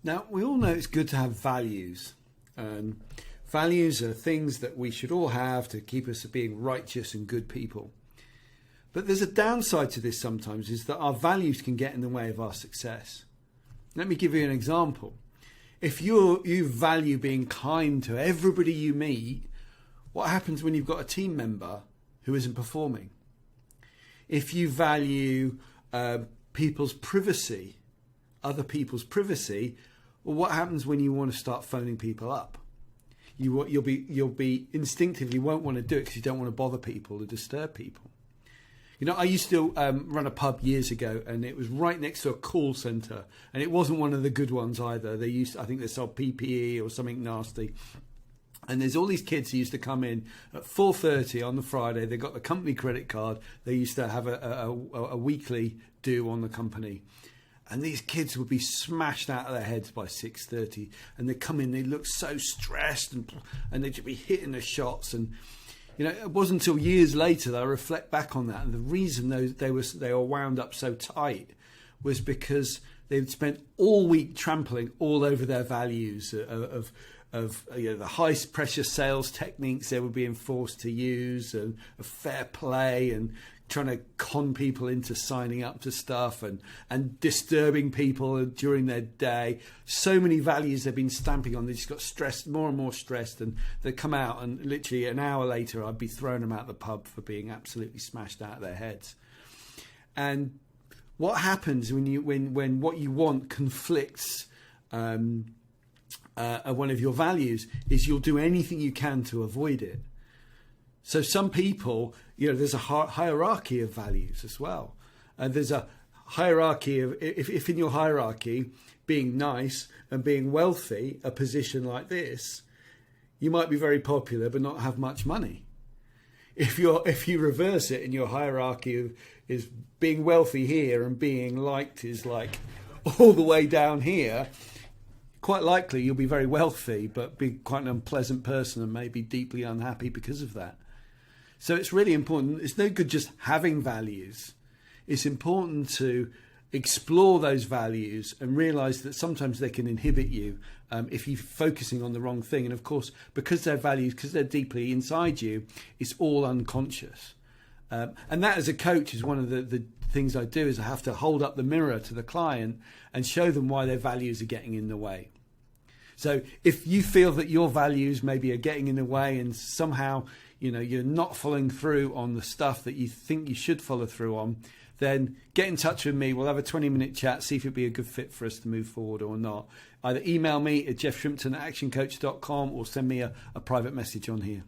Now, we all know it's good to have values. Values are things that we should all have to keep us being righteous and good people. But there's a downside to this sometimes, is that our values can get in the way of our success. Let me give you an example. If you value being kind to everybody you meet, what happens when you've got a team member who isn't performing? If you value people's privacy, other people's privacy, well, what happens when you want to start phoning people up? You'll be instinctively won't want to do it because you don't want to bother people or disturb people. You know, I used to run a pub years ago, and it was right next to a call centre, and it wasn't one of the good ones either. I think they sold PPE or something nasty. And there's all these kids who used to come in at 4:30 on the Friday. They got the company credit card. They used to have a weekly due on the company. And these kids would be smashed out of their heads by 6:30. And they'd come in, they look so stressed, and they'd just be hitting the shots. And, you know, it wasn't until years later that I reflect back on that. And the reason they were wound up so tight was because they'd spent all week trampling all over their values of the high pressure sales techniques they were being forced to use, and of fair play, and trying to con people into signing up to stuff, and disturbing people during their day. So many values they've been stamping on. They just got stressed, more and more stressed, and they come out, and literally an hour later I'd be throwing them out the pub for being absolutely smashed out of their heads. And what happens when what you want conflicts one of your values is you'll do anything you can to avoid it. So some people, you know, there's a hierarchy of values as well. There's a hierarchy of, if in your hierarchy, being nice and being wealthy, a position like this, you might be very popular but not have much money. If you reverse it and your hierarchy is being wealthy here and being liked is like all the way down here, quite likely you'll be very wealthy but be quite an unpleasant person and maybe deeply unhappy because of that. So it's really important. It's no good just having values. It's important to explore those values and realise that sometimes they can inhibit you if you're focusing on the wrong thing. And of course, because they're values, because they're deeply inside you, it's all unconscious. And that, as a coach, is one of the things I do, is I have to hold up the mirror to the client and show them why their values are getting in the way. So if you feel that your values maybe are getting in the way and somehow, you know, you're not following through on the stuff that you think you should follow through on, then get in touch with me. We'll have a 20-minute chat, see if it'd be a good fit for us to move forward or not. Either email me at jeffshrimpton@actioncoach.com or send me a private message on here.